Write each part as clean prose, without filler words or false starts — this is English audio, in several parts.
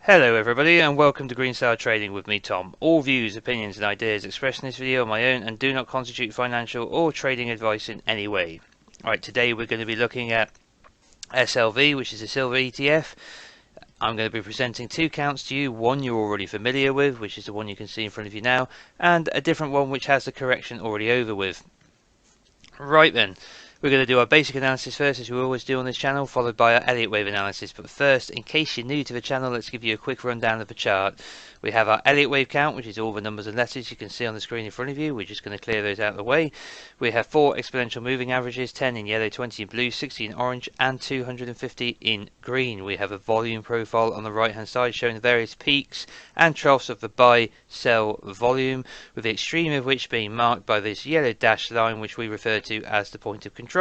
Hello everybody and welcome to Green Star Trading with me, Tom. All views, opinions and ideas expressed in this video are my own and do not constitute financial or trading advice in any way. Alright, today we're going to be looking at SLV, which is a silver ETF. I'm going to be presenting two counts to you. One you're already familiar with, which is the one you can see in front of you now, and a different one which has the correction already over with. Right then, we're going to do our basic analysis first, as we always do on this channel, followed by our Elliott wave analysis. But first, in case you're new to the channel, let's give you a quick rundown of the chart. We have our Elliott wave count, which is all the numbers and letters you can see on the screen in front of you. We're just going to clear those out of the way. We have 4 exponential moving averages, 10 in yellow, 20 in blue, 60 in orange, and 250 in green. We have a volume profile on the right hand side showing the various peaks and troughs of the buy-sell volume, with the extreme of which being marked by this yellow dashed line, which we refer to as the point of control.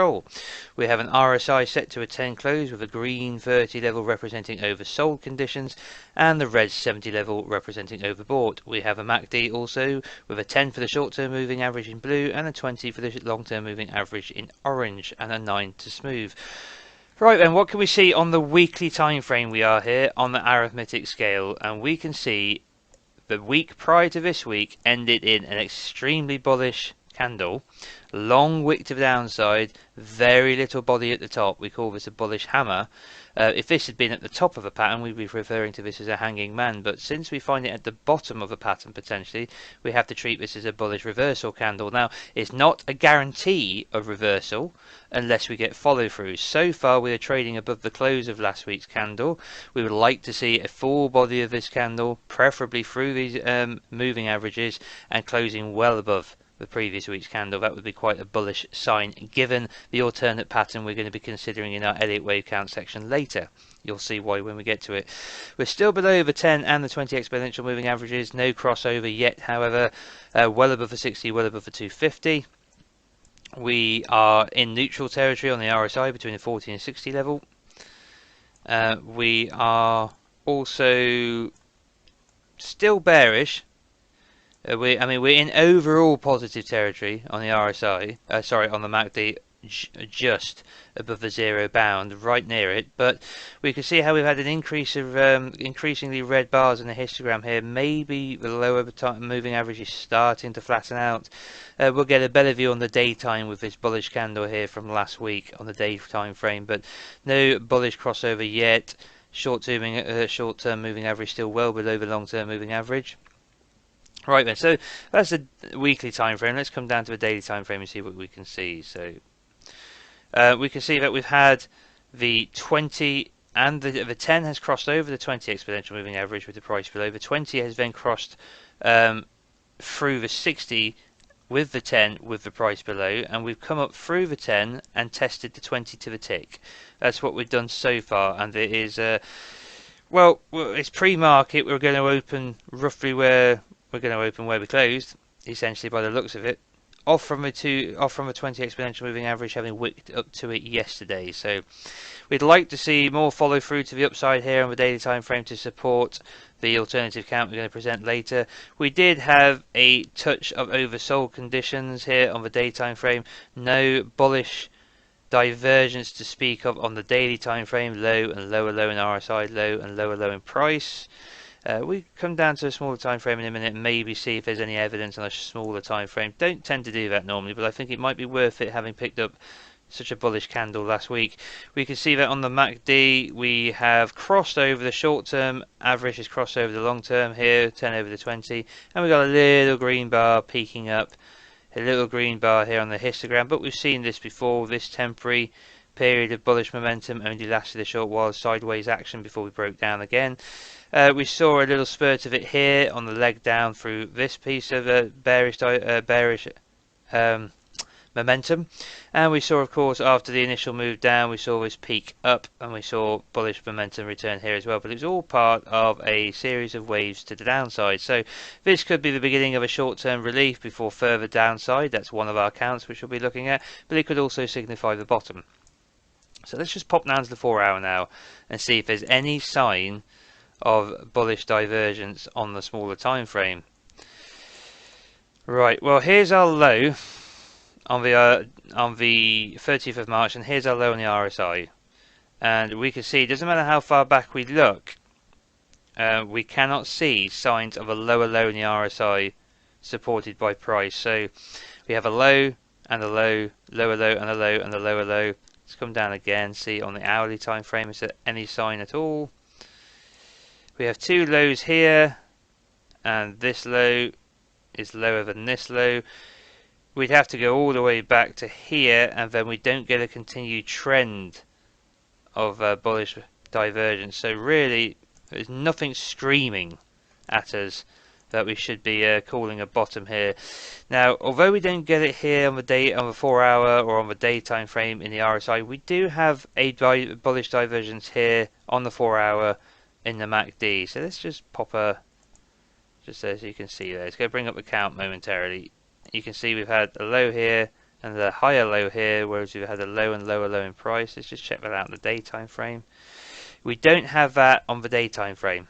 We have an RSI set to a 10 close, with a green 30 level representing oversold conditions and the red 70 level representing overbought. We have a MACD also with a 10 for the short-term moving average in blue and a 20 for the long-term moving average in orange, and a 9 to smooth. Right then, what can we see on the weekly time frame? We are here on the arithmetic scale, and we can see the week prior to this week ended in an extremely bullish candle, long wick to the downside, very little body at the top. We call this a bullish hammer. If this had been at the top of a pattern, we'd be referring to this as a hanging man, but since we find it at the bottom of a pattern potentially, we have to treat this as a bullish reversal candle. Now, it's not a guarantee of reversal unless we get follow through. So far we are trading above the close of last week's candle. We would like to see a full body of this candle, preferably through these moving averages, and closing well above the previous week's candle. That would be quite a bullish sign given the alternate pattern we're going to be considering in our Elliott wave count section later. You'll see why when we get to it. We're still below the 10 and the 20 exponential moving averages. No crossover yet, however. Well above the 60, well above the 250. We are in neutral territory on the RSI between the 40 and 60 level. We are also still bearish. We're in overall positive territory on the RSI, on the MACD, just above the zero bound, right near it. But we can see how we've had an increase of increasingly red bars in the histogram here. Maybe the lower moving average is starting to flatten out. We'll get a better view on the daytime with this bullish candle here from last week on the daytime frame, but no bullish crossover yet. Short-term moving average still well below the long-term moving average. Right then, so that's the weekly time frame. Let's come down to the daily time frame and see what we can see. So we can see that we've had the 20 and the 10 has crossed over the 20 exponential moving average with the price below. The 20 has then crossed through the 60 with the 10 with the price below, and we've come up through the 10 and tested the 20 to the tick. That's what we've done so far, and it is well, it's pre-market. We're going to open roughly where we closed, essentially by the looks of it, off from a 20 exponential moving average, having wicked up to it yesterday. So we'd like to see more follow through to the upside here on the daily time frame to support the alternative count we're going to present later. We did have a touch of oversold conditions here on the daytime frame. No bullish divergence to speak of on the daily time frame. Low and lower low in RSI, low and lower low in price. We come down to a smaller time frame in a minute and maybe see if there's any evidence on a smaller time frame. Don't tend to do that normally, but I think it might be worth it having picked up such a bullish candle last week. We can see that on the MACD we have crossed over the short-term average, has crossed over the long-term here, 10 over the 20, and we've got a little green bar peeking up, a little green bar here on the histogram, but we've seen this before. This temporary period of bullish momentum only lasted a short while, sideways action before we broke down again. We saw a little spurt of it here on the leg down through this piece of bearish momentum, and we saw, of course, after the initial move down, we saw this peak up and we saw bullish momentum return here as well. But it's all part of a series of waves to the downside. So this could be the beginning of a short-term relief before further downside. That's one of our counts which we'll be looking at, but it could also signify the bottom. So let's just pop down to the 4-hour now and see if there's any sign of bullish divergence on the smaller time frame. Right, well, here's our low on the 30th of March, and here's our low on the RSI, and we can see it doesn't matter how far back we look, we cannot see signs of a lower low in the RSI supported by price. So we have a low and a low, lower low and a low and a lower low. Let's come down again, see on the hourly time frame is there any sign at all. We have two lows here, and this low is lower than this low. We'd have to go all the way back to here, and then we don't get a continued trend of bullish divergence. So really, there's nothing screaming at us that we should be calling a bottom here. Now, although we don't get it here on the 4 hour or on the day time frame in the RSI, we do have a bullish divergence here on the 4 hour in the MACD. So let's just pop a, just so you can see there. Let's go bring up the count momentarily. You can see we've had a low here and a higher low here, whereas we've had a low and lower low in price. Let's just check that out in the day time frame. We don't have that on the day time frame.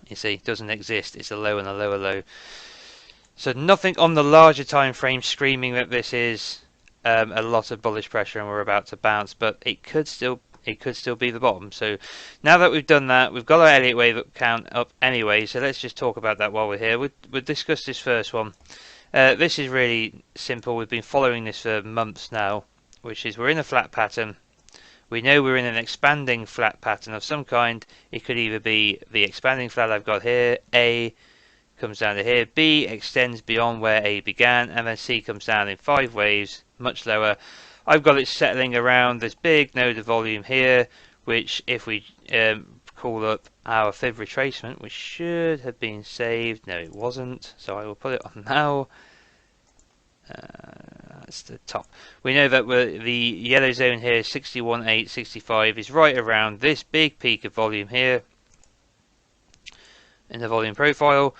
You see, it doesn't exist. It's a low and a lower low. So nothing on the larger time frame screaming that this is a lot of bullish pressure and we're about to bounce, but it could still be the bottom. So now that we've done that, we've got our Elliott wave count up anyway. So let's just talk about that while we're here. We'll discuss this first one. This is really simple. We've been following this for months now, which is we're in a flat pattern. We know we're in an expanding flat pattern of some kind. It could either be the expanding flat I've got here, A comes down to here, B extends beyond where A began, and then C comes down in 5 waves, much lower. I've got it settling around this big node of volume here, which if we call up our fib retracement, which should have been saved, no it wasn't, so I will put it on now. That's the top. We know that the yellow zone here, 61.865, is right around this big peak of volume here in the volume profile,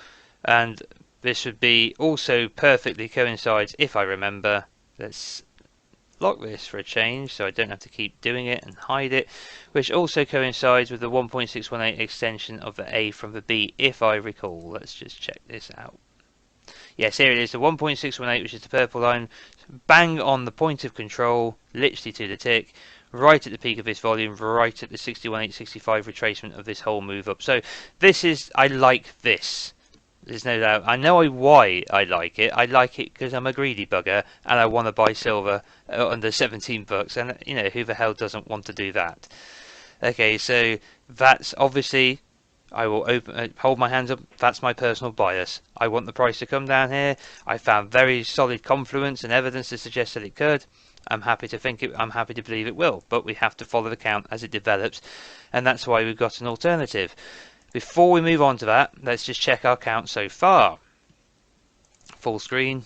and this would be also perfectly coincides, if I remember. Let's lock this for a change so I don't have to keep doing it and hide it, which also coincides with the 1.618 extension of the A from the B, if I recall. Let's just check this out. Yes, here it is, the 1.618, which is the purple line, bang on the point of control, literally to the tick, right at the peak of this volume, right at the 61.865 retracement of this whole move up. So this is, I like this. There's no doubt. I know why I like it. I like it because I'm a greedy bugger and I want to buy silver under 17 bucks. And you know, who the hell doesn't want to do that? Okay, so that's obviously, I will hold my hands up. That's my personal bias. I want the price to come down here. I found very solid confluence and evidence to suggest that it could. I'm happy to think it. I'm happy to believe it will. But we have to follow the count as it develops, and that's why we've got an alternative. Before we move on to that, let's just check our count so far. Full screen.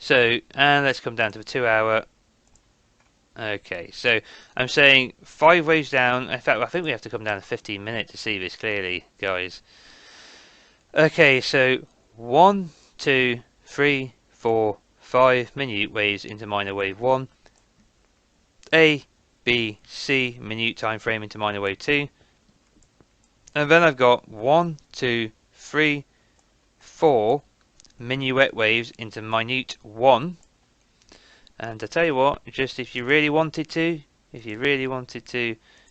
So, and let's come down to the 2 hour. Okay, so I'm saying 5 waves down. In fact, I think we have to come down to 15 minutes to see this clearly, guys. Okay, so 1, 2, 3, 4, 5 minute waves into minor wave 1. A, B, C minute time frame into minor wave 2. And then I've got 1, 2, 3, 4 minuet waves into minute 1. And I tell you what, just if you really wanted to,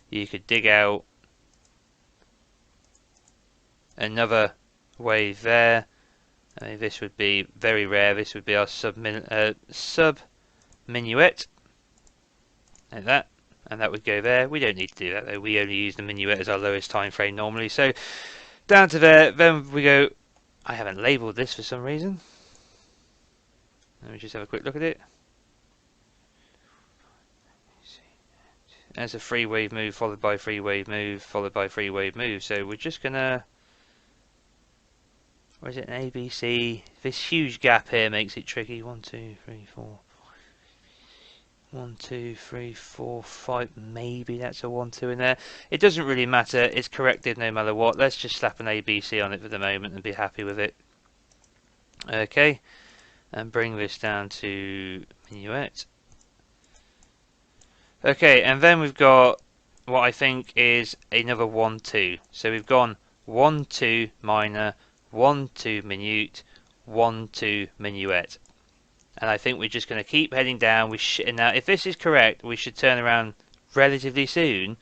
you could dig out another wave there. This would be very rare. This would be our sub minuet, like that, and that would go there. We don't need to do that though. We only use the minuet as our lowest time frame normally. So down to there. Then we go. I haven't labelled this for some reason. Let me just have a quick look at it. There's a 3 wave move followed by 3 wave move followed by 3 wave move. So we're just gonna, where is it, an ABC? This huge gap here makes it tricky. 1, 2, 3, 4. 1, 2, 3, 4, 5. Maybe that's a 1, 2 in there. It doesn't really matter. It's corrected no matter what. Let's just slap an ABC on it for the moment and be happy with it. Okay, and bring this down to minuet. Okay, and then we've got what I think is another 1, 2. So we've gone 1, 2 minor, 1, 2 minute, 1, 2 minuet. And I think we're just going to keep heading down. Now, if this is correct, we should turn around relatively soon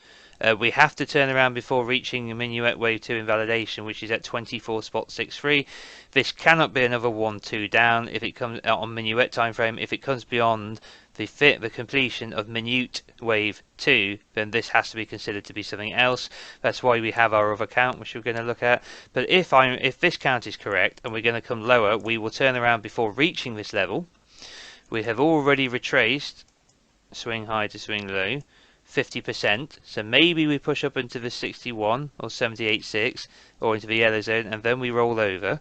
We have to turn around before reaching a minuet wave 2 invalidation, which is at 24.63. This cannot be another 1-2 down if it comes out on minuet time frame. If it comes beyond the completion of minute wave 2, then this has to be considered to be something else. That's why we have our other count, which we're going to look at. But if this count is correct and we're going to come lower, we will turn around before reaching this level. We have already retraced swing high to swing low 50%, so maybe we push up into the 61 or 78.6 or into the yellow zone, and then we roll over,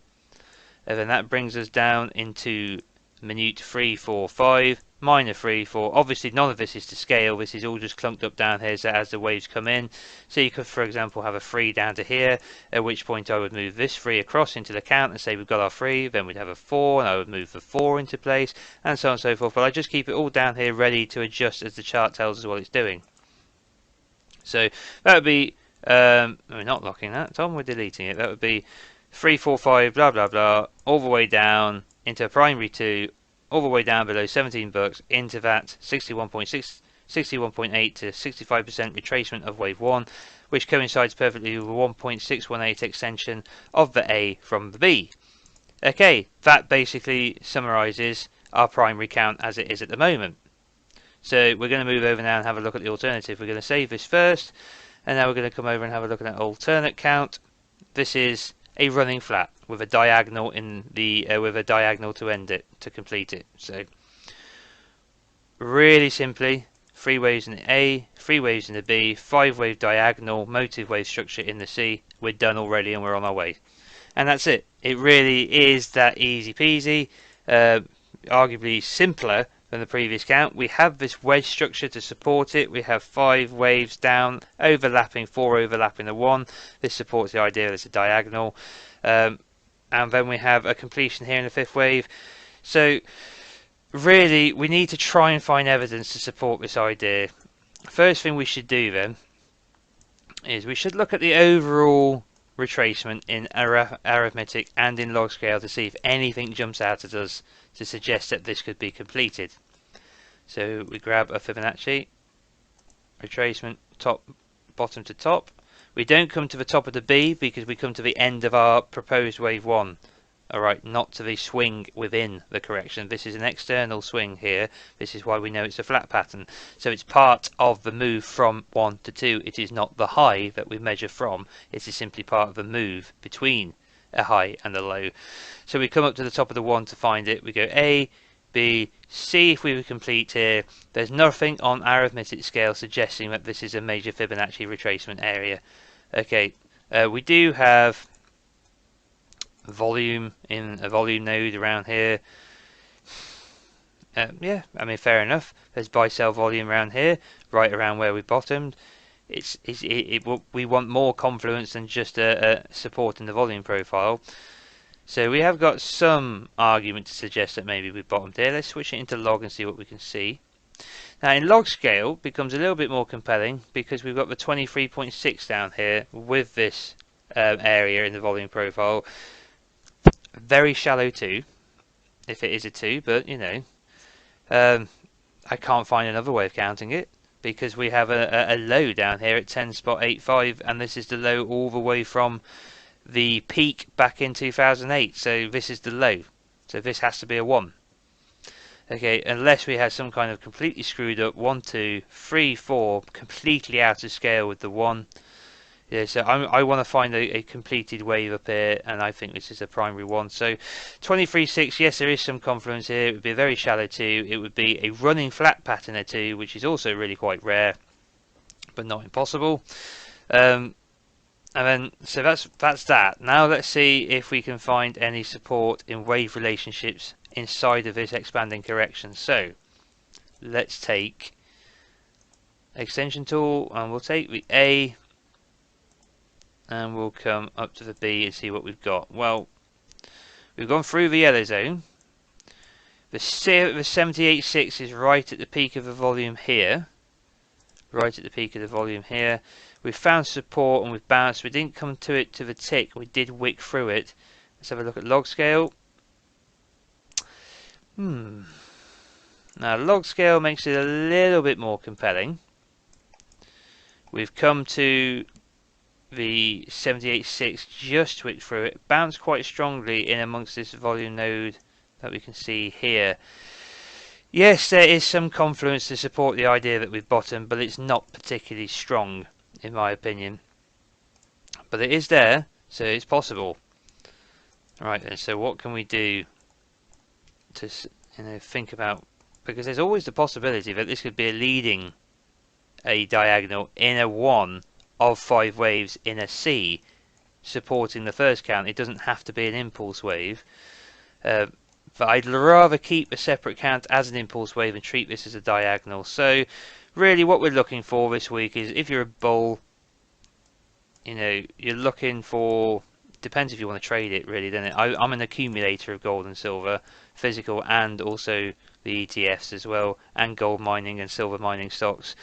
and then that brings us down into minute 3, 4, 5, minor 3, 4. Obviously none of this is to scale, this is all just clunked up down here so as the waves come in. So you could, for example, have a 3 down to here, at which point I would move this 3 across into the count and say we've got our 3, then we'd have a 4, and I would move the 4 into place, and so on and so forth. But I just keep it all down here ready to adjust as the chart tells us what it's doing. So that would be, we're not locking that, Tom, we're deleting it. That would be 3, 4, 5, blah, blah, blah, all the way down into a primary 2, all the way down below 17 bucks into that 61.6, 61.8 to 65% retracement of wave 1, which coincides perfectly with a 1.618 extension of the A from the B. Okay, that basically summarizes our primary count as it is at the moment. So we're going to move over now and have a look at the alternative. We're going to save this first, and now we're going to come over and have a look at that alternate count. This is a running flat with a diagonal in the with a diagonal to end it, to complete it. So really simply, 3 waves in the A, 3 waves in the B, 5 wave diagonal, motive wave structure in the C. We're done already and we're on our way. And that's it. It really is that easy peasy, arguably simpler than the previous count. We have this wedge structure to support it. We have 5 waves down, overlapping, 4 overlapping the 1. This supports the idea that it's a diagonal. And then we have a completion here in the 5th wave. So really, we need to try and find evidence to support this idea. First thing we should do then is we should look at the overall retracement in arithmetic and in log scale to see if anything jumps out at us to suggest that this could be completed. So we grab a Fibonacci retracement, bottom to top. We don't come to the top of the B because we come to the end of our proposed wave 1. Alright, not to the swing within the correction. This is an external swing here. This is why we know it's a flat pattern. So it's part of the move from 1 to 2. It is not the high that we measure from. It is simply part of the move between a high and a low. So we come up to the top of the 1 to find it. We go A, B, C if we were complete here. There's nothing on arithmetic scale suggesting that this is a major Fibonacci retracement area. Okay, we do have volume in a volume node around here. Yeah, I mean, fair enough. There's buy sell volume around here, right around where we bottomed. We want more confluence than just a support in the volume profile. So we have got some argument to suggest that maybe we bottomed here. Let's switch it into log and see what we can see. Now in log scale it becomes a little bit more compelling because we've got the 23.6 down here with this area in the volume profile. Very shallow too, if it is a 2, but you know, I can't find another way of counting it because we have a low down here at 10.85, and this is the low all the way from the peak back in 2008. So this is the low, so this has to be a 1. Okay, unless we have some kind of completely screwed up 1, 2, 3, 4, completely out of scale with the 1. Yeah, so I want to find a completed wave up here, and I think this is a primary 1. So 23.6, yes, there is some confluence here. It would be a very shallow 2. It would be a running flat pattern at 2, which is also really quite rare, but not impossible. And then, so that's that. Now let's see if we can find any support in wave relationships inside of this expanding correction. So let's take extension tool, and we'll take the A, and we'll come up to the B and see what we've got. Well, we've gone through the yellow zone. The 78.6 is right at the peak of the volume here. Right at the peak of the volume here. We've found support and we've bounced. We didn't come to it to the tick. We did wick through it. Let's have a look at log scale. Now log scale makes it a little bit more compelling. We've come to the 78.6, just switched through it, bounced quite strongly in amongst this volume node that we can see here. Yes, there is some confluence to support the idea that we've bottomed, but it's not particularly strong in my opinion. But it is there, so it's possible. Right then, so what can we do to think about, because there's always the possibility that this could be a diagonal in a 1 of 5 waves in a C supporting the first count. It doesn't have to be an impulse wave, but I'd rather keep a separate count as an impulse wave and treat this as a diagonal. So really what we're looking for this week is, if you're a bull, you're looking for, depends if you want to trade it really, doesn't it? I'm an accumulator of gold and silver, physical and also the ETFs as well, and gold mining and silver mining stocks.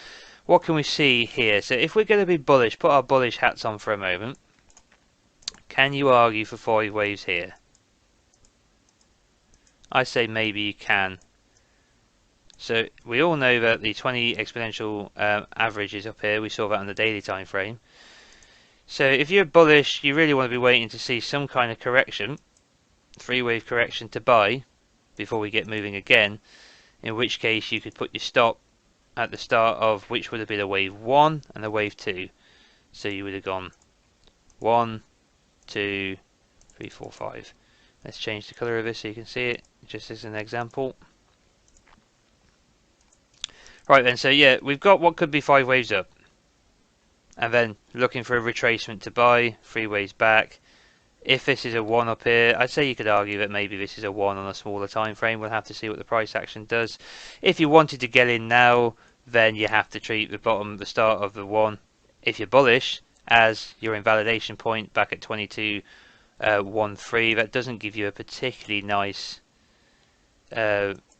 What can we see here? So if we're going to be bullish, put our bullish hats on for a moment. Can you argue for 5 waves here? I say maybe you can. So we all know that the 20 exponential average is up here. We saw that on the daily time frame. So if you're bullish, you really want to be waiting to see some kind of correction, 3-wave correction to buy before we get moving again, in which case you could put your stop at the start of which would have been a wave 1 and a wave 2. So you would have gone 1, 2, 3, 4, 5. Let's change the color of this so you can see it, just as an example. Right then, so yeah, we've got what could be 5 waves up, and then looking for a retracement to buy, 3 waves back. If this is a 1 up here, I'd say you could argue that maybe this is a 1 on a smaller time frame. We'll have to see what the price action does. If you wanted to get in now, then you have to treat the bottom, the start of the 1, if you're bullish, as your invalidation point back at 22.13. That doesn't give you a particularly nice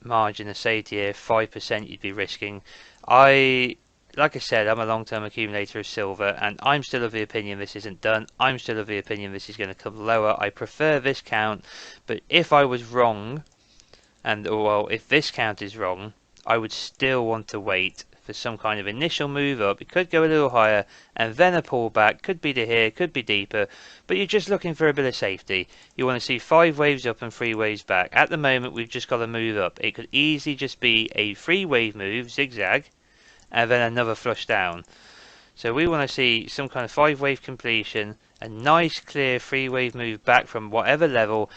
margin of safety here. 5% you'd be risking. Like I said, I'm a long-term accumulator of silver, and I'm still of the opinion this isn't done. I'm still of the opinion this is going to come lower. I prefer this count, but if I was wrong, if this count is wrong, I would still want to wait for some kind of initial move up. It could go a little higher, and then a pullback. Could be to here, could be deeper, but you're just looking for a bit of safety. You want to see 5 waves up and 3 waves back. At the moment, we've just got to move up. It could easily just be a 3-wave move, zigzag, and then another flush down. So we want to see some kind of 5-wave completion, a nice clear 3-wave move back from whatever level.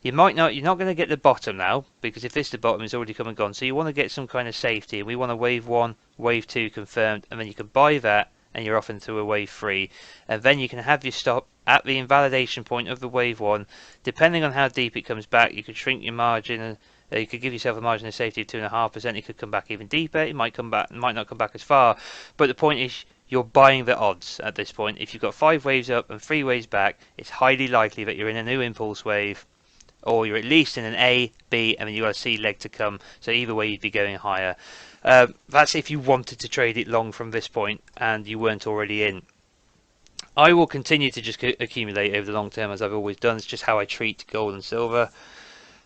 You're not going to get the bottom now, because if this is the bottom, it's already come and gone. So you want to get some kind of safety, and we want a wave 1, wave 2 confirmed, and then you can buy that, and you're off into a wave 3, and then you can have your stop at the invalidation point of the wave 1. Depending on how deep it comes back, you could shrink your margin, and you could give yourself a margin of safety of 2.5%. It could come back even deeper. It might not come back as far. But the point is, you're buying the odds at this point. If you've got 5 waves up and 3 waves back, it's highly likely that you're in a new impulse wave, or you're at least in an A, B, and then you've got a C leg to come. So either way, you'd be going higher. That's if you wanted to trade it long from this point and you weren't already in. I will continue to just accumulate over the long term, as I've always done. It's just how I treat gold and silver.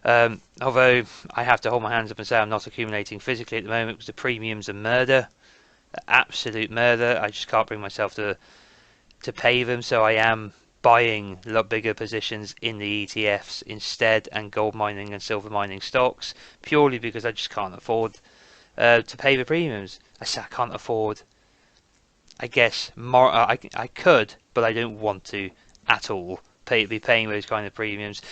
Although I have to hold my hands up and say I'm not accumulating physically at the moment, because the premiums are murder, absolute murder. I just can't bring myself to pay them, so I am buying a lot bigger positions in the ETFs instead, and gold mining and silver mining stocks, purely because I just can't afford to pay the premiums. I say I can't afford. I guess more. I could, but I don't want to at all. Be paying those kind of premiums.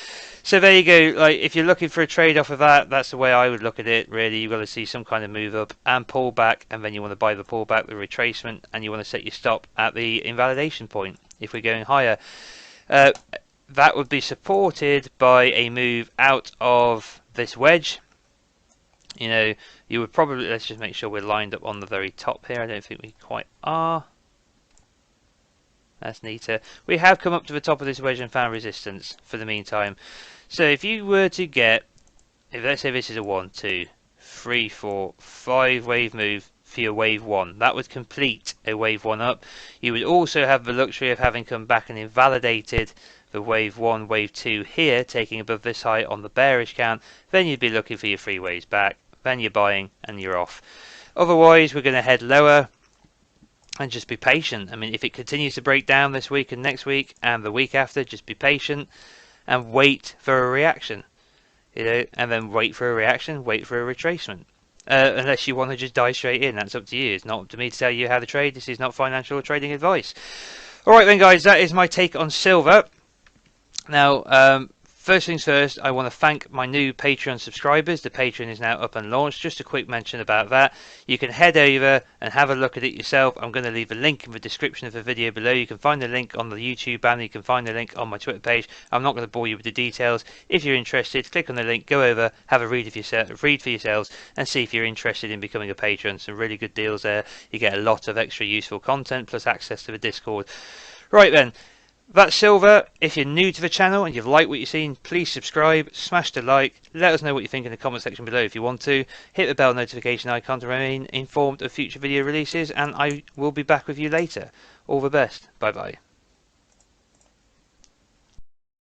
So there you go. Like, if you're looking for a trade off of that, that's the way I would look at it. Really, you've got to see some kind of move up and pull back, and then you want to buy the pullback, the retracement, and you want to set your stop at the invalidation point if we're going higher. That would be supported by a move out of this wedge. You would probably, let's just make sure we're lined up on the very top here. I don't think we quite are. That's neater. We have come up to the top of this wedge and found resistance for the meantime. So if you were to get, let's say this is a 1, 2, 3, 4, 5 wave move for your wave 1, that would complete a wave 1 up. You would also have the luxury of having come back and invalidated the wave 1, wave 2 here, taking above this height on the bearish count. Then you'd be looking for your 3 waves back. Then you're buying and you're off. Otherwise, we're going to head lower. and just be patient. I mean, if it continues to break down this week and next week and the week after, just be patient and wait for a reaction, and then wait for a reaction, wait for a retracement. Unless you want to just dive straight in, that's up to you. It's not up to me to tell you how to trade. This is not financial or trading advice. Alright then guys, that is my take on silver. Now, first things first, I want to thank my new Patreon subscribers. The Patreon is now up and launched. Just a quick mention about that. You can head over and have a look at it yourself. I'm going to leave a link in the description of the video below. You can find the link on the YouTube banner. You can find the link on my Twitter page. I'm not going to bore you with the details. If you're interested, click on the link, go over, have a read for yourselves, and see if you're interested in becoming a patron. Some really good deals there. You get a lot of extra useful content plus access to the Discord. Right then. That's silver. If you're new to the channel and you've liked what you've seen, please subscribe, smash the like, let us know what you think in the comment section below if you want to. Hit the bell notification icon to remain informed of future video releases, and I will be back with you later. All the best. Bye bye.